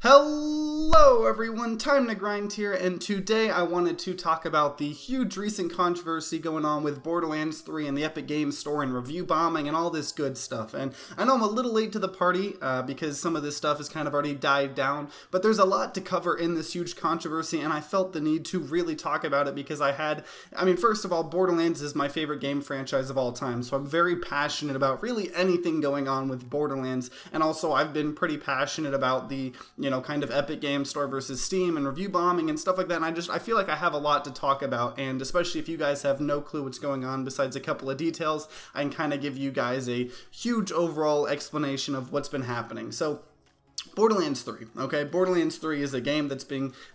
Hello everyone, TimeToGrind here, and today I wanted to talk about the huge recent controversy going on with Borderlands 3 and the Epic Games Store and review bombing and all this good stuff. And I know I'm a little late to the party because some of this stuff has kind of already died down, but there's a lot to cover in this huge controversy, and I felt the need to really talk about it because first of all, Borderlands is my favorite game franchise of all time, so I'm very passionate about really anything going on with Borderlands, and also I've been pretty passionate about the, kind of Epic Games Store versus Steam and review bombing and stuff like that, and I feel like I have a lot to talk about, and especially if you guys have no clue what's going on besides a couple of details, I can kind of give you guys a huge overall explanation of what's been happening. So, Borderlands 3, okay? Borderlands 3 is a game that's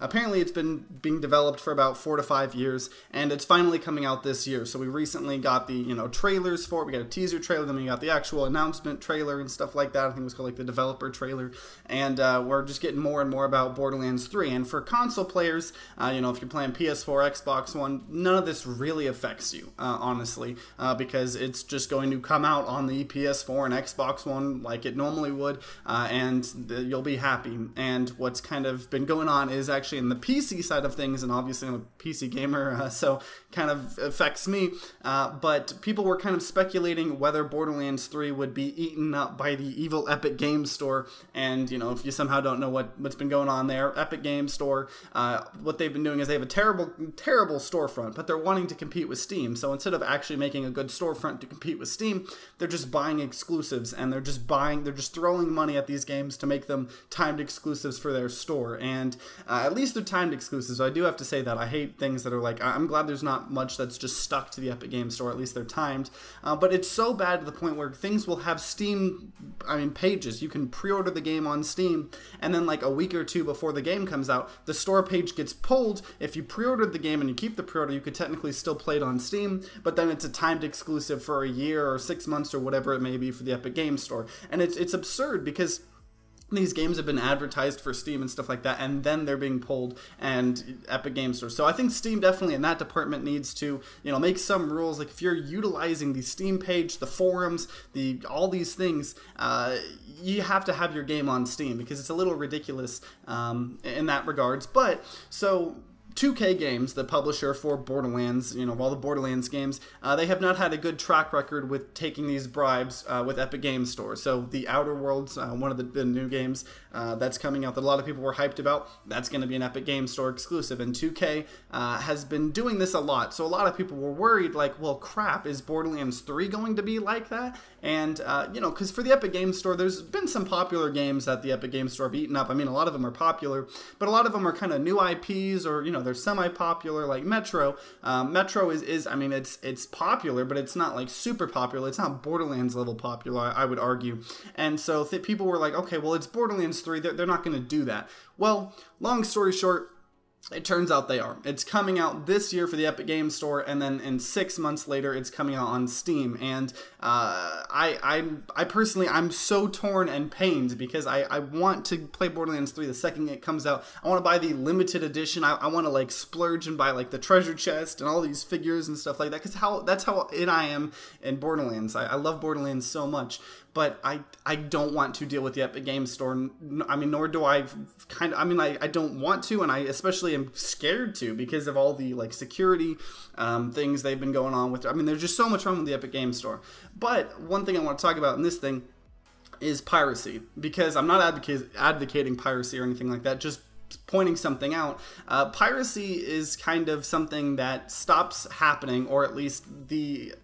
apparently it's been being developed for about 4 to 5 years, and it's finally coming out this year. So we recently got the, trailers for it. We got a teaser trailer, then we got the actual announcement trailer and stuff like that. I think it was called like the developer trailer, and we're just getting more and more about Borderlands 3. And for console players, if you're playing PS4, Xbox One, none of this really affects you, honestly, because it's just going to come out on the PS4 and Xbox One like it normally would, and you'll be happy. And what's kind of been going on is actually in the PC side of things, and obviously I'm a PC gamer, so kind of affects me, but people were kind of speculating whether Borderlands 3 would be eaten up by the evil Epic Games Store. And if you somehow don't know what's been going on there, Epic Games Store, what they've been doing is they have a terrible storefront, but they're wanting to compete with Steam. So instead of actually making a good storefront to compete with Steam, they're just buying exclusives, and they're just throwing money at these games to make them timed exclusives for their store. And at least they're timed exclusives. So I do have to say that I hate things that are like, I'm glad there's not much that's just stuck to the Epic Games Store. At least they're timed, but it's so bad to the point where things will have Steam pages. You can pre-order the game on Steam, and then like a week or two before the game comes out, the store page gets pulled. If you pre-ordered the game and you keep the pre-order, you could technically still play it on Steam, but then it's a timed exclusive for a year or 6 months or whatever it may be for the Epic Games Store. And it's absurd because these games have been advertised for Steam and stuff like that, and then they're being pulled and Epic Games Store. So I think Steam definitely in that department needs to, make some rules. Like if you're utilizing the Steam page, the forums, all these things, you have to have your game on Steam because it's a little ridiculous in that regards. But so 2K Games, the publisher for Borderlands, all the Borderlands games, they have not had a good track record with taking these bribes with Epic Games Store. So the Outer Worlds, one of the new games that's coming out that a lot of people were hyped about, that's going to be an Epic Games Store exclusive. And 2K has been doing this a lot. So a lot of people were worried, like, well, crap, is Borderlands 3 going to be like that? And, because for the Epic Games Store, there's been some popular games that the Epic Games Store have eaten up. I mean, a lot of them are popular, but a lot of them are kind of new IPs, or, they're semi-popular, like Metro. Metro it's popular, but it's not like super popular. It's not Borderlands level popular, I would argue. And so people were like, okay, well, it's Borderlands 3. They're not going to do that. Well, long story short, it turns out they are. It's coming out this year for the Epic Games Store, and then in 6 months later, it's coming out on Steam. And I personally, I'm so torn and pained because I want to play Borderlands 3 the second it comes out. I want to buy the limited edition. I want to like splurge and buy like the treasure chest and all these figures and stuff like that, because that's how in I am in Borderlands. I love Borderlands so much. But I don't want to deal with the Epic Games Store. Nor do I I don't want to, and I especially am scared to because of all the like security things they've been going on with. There's just so much wrong with the Epic Games Store. But one thing I want to talk about in this thing is piracy, because I'm not advocating piracy or anything like that, just pointing something out. Piracy is kind of something that stops happening, or at least the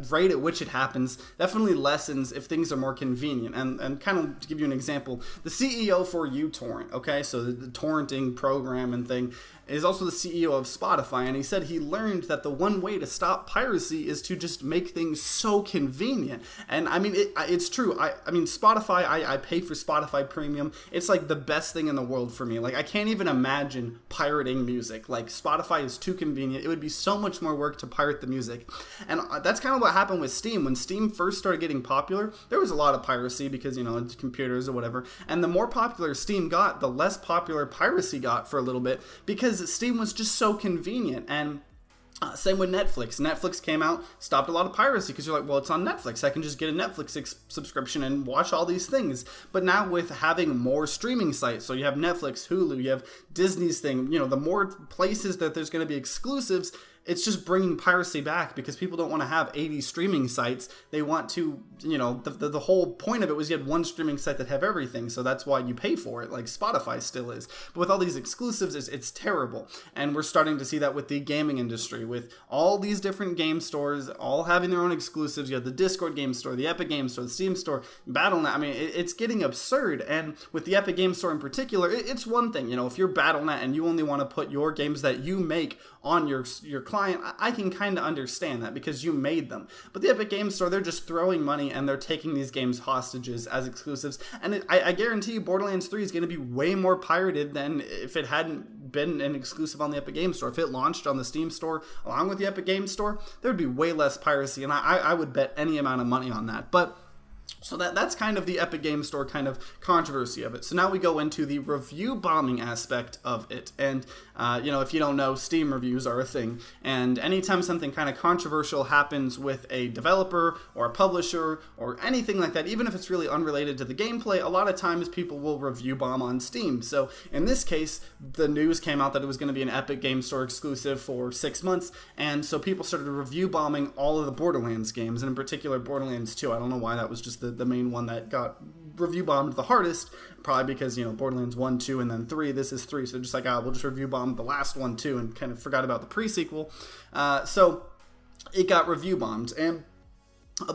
rate at which it happens definitely lessens if things are more convenient. And kind of to give you an example, the CEO for uTorrent, okay, so the torrenting program and thing, is also the CEO of Spotify, and he said he learned that the one way to stop piracy is to just make things so convenient. And it's true. Spotify, I pay for Spotify Premium. It's like the best thing in the world for me. Like, I can't even imagine pirating music. Like, Spotify is too convenient. It would be so much more work to pirate the music. And that's kind of what happened with Steam. When Steam first started getting popular, there was a lot of piracy because, it's computers or whatever. And the more popular Steam got, the less popular piracy got for a little bit, because Steam was just so convenient. And Same with Netflix. Netflix came out, stopped a lot of piracy because you're like, well, it's on Netflix. I can just get a Netflix subscription and watch all these things. But now with having more streaming sites, so you have Netflix, Hulu, you have Disney's thing, you know, the more places that there's going to be exclusives, it's just bringing piracy back because people don't want to have 80 streaming sites. They want to, you know, the whole point of it was you had one streaming site that have everything. So that's why you pay for it, like Spotify still is. But with all these exclusives, it's terrible. And we're starting to see that with the gaming industry, with all these different game stores, all having their own exclusives. You have the Discord game store, the Epic game store, the Steam store, Battle.net. I mean, it's getting absurd. And with the Epic game store in particular, it's one thing, you know, if you're Battle.net and you only want to put your games that you make on your client, I can kind of understand that because you made them. But the Epic Games Store, they're just throwing money and they're taking these games hostages as exclusives. And I guarantee you Borderlands 3 is going to be way more pirated than if it hadn't been an exclusive on the Epic Games Store. If it launched on the Steam Store along with the Epic Games Store, there would be way less piracy. And I would bet any amount of money on that. But so that's kind of the Epic Games Store kind of controversy of it. So now we go into the review bombing aspect of it. And, you know, if you don't know, Steam reviews are a thing. And anytime something kind of controversial happens with a developer or a publisher or anything like that, even if it's really unrelated to the gameplay, a lot of times people will review bomb on Steam. So in this case, the news came out that it was going to be an Epic Games Store exclusive for 6 months. And so people started review bombing all of the Borderlands games, and in particular Borderlands 2. I don't know why that was just the main one that got review bombed the hardest, probably because, you know, Borderlands 1, 2, and then 3, this is 3, so just like, we'll just review bomb the last one too, and kind of forgot about the pre-sequel. So it got review bombed, and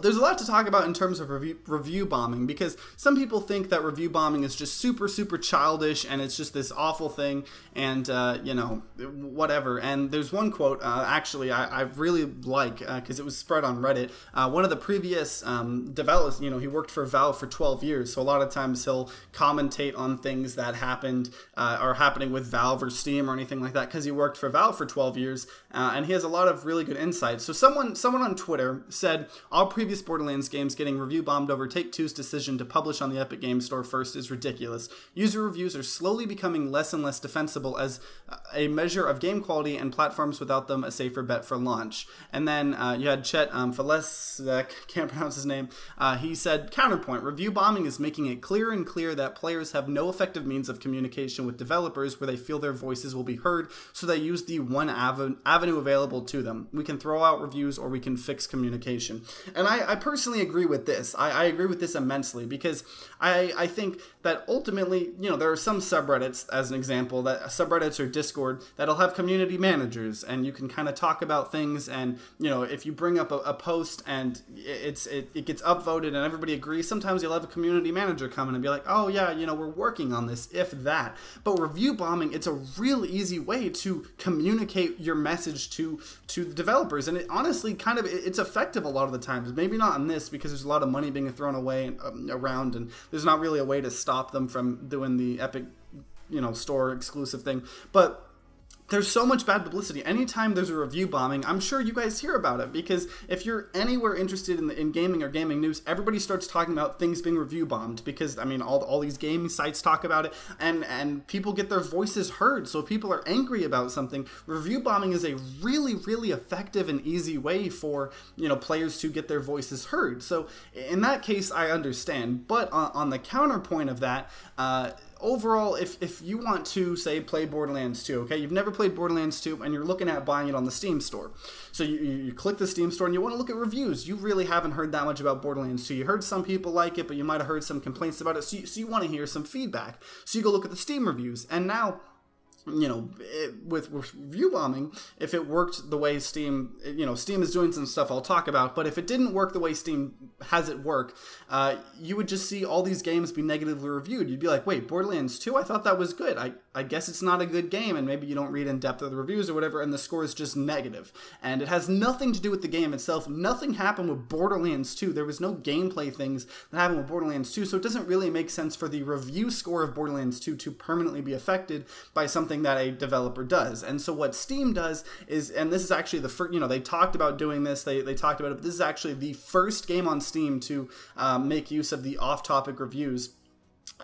there's a lot to talk about in terms of review bombing, because some people think that review bombing is just super childish and it's just this awful thing, and you know, whatever. And there's one quote actually I really like, because it was spread on Reddit. One of the previous developers, you know, he worked for Valve for 12 years, so a lot of times he'll commentate on things that happened are happening with Valve or Steam or anything like that, because he worked for Valve for 12 years, and he has a lot of really good insights. So someone on Twitter said, all previous Borderlands games getting review bombed over Take-Two's decision to publish on the Epic Games Store first is ridiculous. User reviews are slowly becoming less and less defensible as a measure of game quality, and platforms without them a safer bet for launch. And then you had Chet Falesek, can't pronounce his name, he said, counterpoint, review bombing is making it clearer and clearer that players have no effective means of communication with developers where they feel their voices will be heard, so they use the one avenue available to them. We can throw out reviews or we can fix communication. And I personally agree with this. I agree with this immensely, because I think that ultimately, you know, there are some subreddits, as an example, that subreddits or Discord that'll have community managers, and you can kind of talk about things, and, you know, if you bring up a post and it gets upvoted and everybody agrees, sometimes you'll have a community manager come in and be like, oh yeah, you know, we're working on this, if that. But review bombing, it's a real easy way to communicate your message to the developers, and it honestly kind of, it's effective a lot of the times. Maybe not in this, because there's a lot of money being thrown away around, and there's not really a way to stop them from doing the Epic, you know, store exclusive thing. But there's so much bad publicity. Anytime there's a review bombing, I'm sure you guys hear about it, because if you're anywhere interested in gaming or gaming news, everybody starts talking about things being review bombed, because, I mean, all these gaming sites talk about it, and people get their voices heard. So if people are angry about something, review bombing is a really effective and easy way for, you know, players to get their voices heard. So in that case, I understand. But on the counterpoint of that, overall, if you want to, say, play Borderlands 2, okay, you've never played Borderlands 2 and you're looking at buying it on the Steam store. So you click the Steam store and you want to look at reviews. You really haven't heard that much about Borderlands 2. You heard some people like it, but you might have heard some complaints about it, so you want to hear some feedback. So you go look at the Steam reviews, and now, you know, with review bombing, if it worked the way Steam, you know, Steam is doing some stuff I'll talk about, but if it didn't work the way Steam has it work, you would just see all these games be negatively reviewed. You'd be like, wait, Borderlands 2? I thought that was good. I guess it's not a good game, and maybe you don't read in depth of the reviews or whatever, and the score is just negative. And it has nothing to do with the game itself. Nothing happened with Borderlands 2. There was no gameplay things that happened with Borderlands 2, so it doesn't really make sense for the review score of Borderlands 2 to permanently be affected by something that a developer does. And so what Steam does is, and this is actually the first, you know, they talked about doing this, they talked about it, but this is actually the first game on Steam to make use of the off-topic reviews.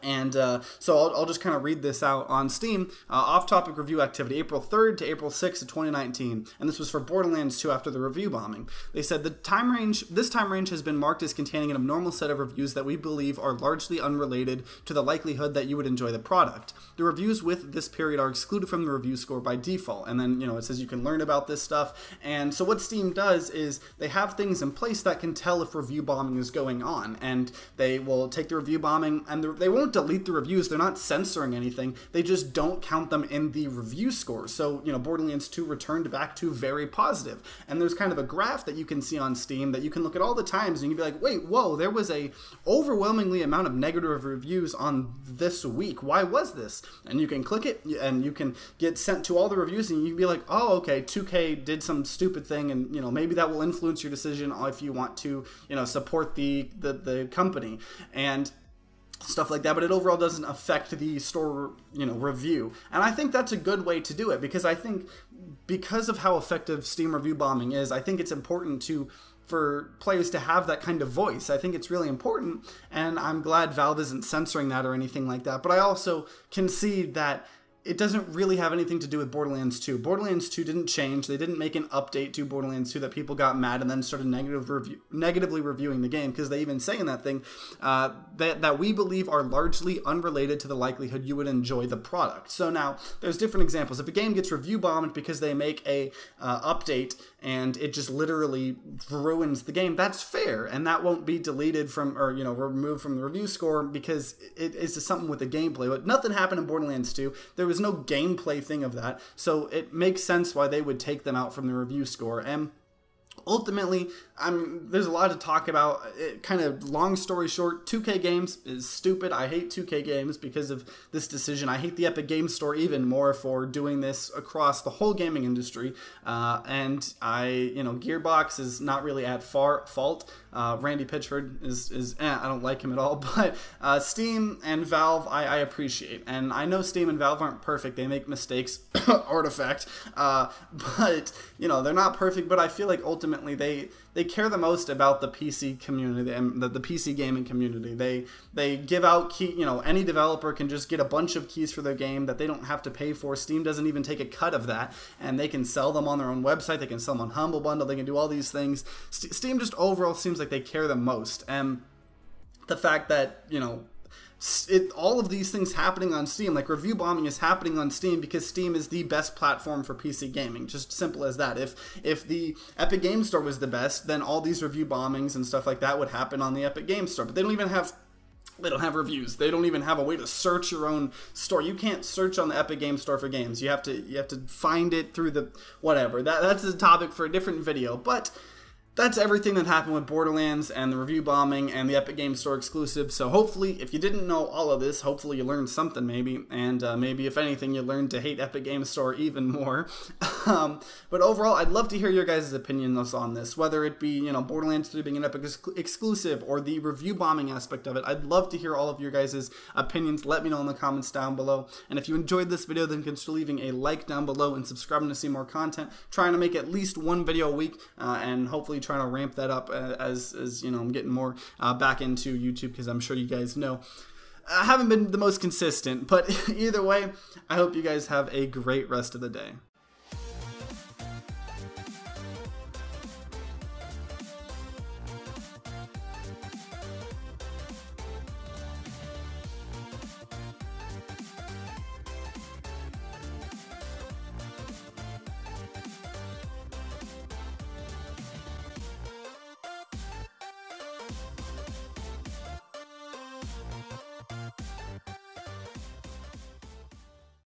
And so I'll just kind of read this out on Steam. Off-topic review activity, April 3rd to April 6th of 2019. And this was for Borderlands 2 after the review bombing. They said this time range has been marked as containing an abnormal set of reviews that we believe are largely unrelated to the likelihood that you would enjoy the product. The reviews with this period are excluded from the review score by default. And then, it says you can learn about this stuff. And so what Steam does is they have things in place that can tell if review bombing is going on. And they will take the review bombing, and they won't delete the reviews. They're not censoring anything. They just don't count them in the review score. So, Borderlands 2 returned back to very positive. And there's kind of a graph that you can see on Steam that you can look at all the times and you can be like, wait, whoa, there was a overwhelmingly amount of negative reviews on this week. Why was this? And you can click it and you can get sent to all the reviews and you can be like, oh, okay, 2K did some stupid thing, and maybe that will influence your decision if you want to, support the company. And stuff like that, but it overall doesn't affect the store, review. And I think that's a good way to do it, because I think because of how effective Steam review bombing is, I think it's important for players to have that kind of voice. I think it's really important, and I'm glad Valve isn't censoring that or anything like that. But I also concede that it doesn't really have anything to do with Borderlands 2. Borderlands 2 didn't change. They didn't make an update to Borderlands 2 that people got mad and then started negatively reviewing the game, because they even say in that thing that we believe are largely unrelated to the likelihood you would enjoy the product. So now, there's different examples. If a game gets review bombed because they make a update and it just literally ruins the game, that's fair, and that won't be deleted from, or removed from the review score, because it is just something with the gameplay. But nothing happened in Borderlands 2. There was no gameplay thing of that, so it makes sense why they would take them out from the review score. And ultimately, there's a lot to talk about. Kind of long story short, 2K Games is stupid. I hate 2K Games because of this decision. I hate the Epic Games Store even more for doing this across the whole gaming industry. And Gearbox is not really at fault. Randy Pitchford is I don't like him at all. But Steam and Valve, I appreciate. And I know Steam and Valve aren't perfect. They make mistakes. Artifact. But, they're not perfect. But I feel like ultimately they care the most about the PC community and the PC gaming community. They give out key, any developer can just get a bunch of keys for their game that they don't have to pay for. Steam doesn't even take a cut of that, and they can sell them on their own website. They can sell them on Humble Bundle. They can do all these things. Steam just overall seems like they care the most. And the fact that, all of these things happening on Steam, like review bombing is happening on Steam because Steam is the best platform for PC gaming. Just simple as that. If the Epic Games Store was the best, then all these review bombings and stuff like that would happen on the Epic Games Store. But they don't have reviews. They don't even have a way to search your own store. You can't search on the Epic Games Store for games. You have to find it through the whatever. That's a topic for a different video. But that's everything that happened with Borderlands and the review bombing and the Epic Games Store exclusive. So hopefully, if you didn't know all of this, hopefully you learned something maybe. And maybe, if anything, you learned to hate Epic Games Store even more. But overall, I'd love to hear your guys' opinions on this. Whether it be, Borderlands 3 being an Epic exclusive or the review bombing aspect of it. I'd love to hear all of your guys' opinions. Let me know in the comments down below. And if you enjoyed this video, then consider leaving a like down below and subscribing to see more content. Trying to make at least one video a week and hopefully trying to ramp that up as I'm getting more back into YouTube, because I'm sure you guys know I haven't been the most consistent. But either way, I hope you guys have a great rest of the day.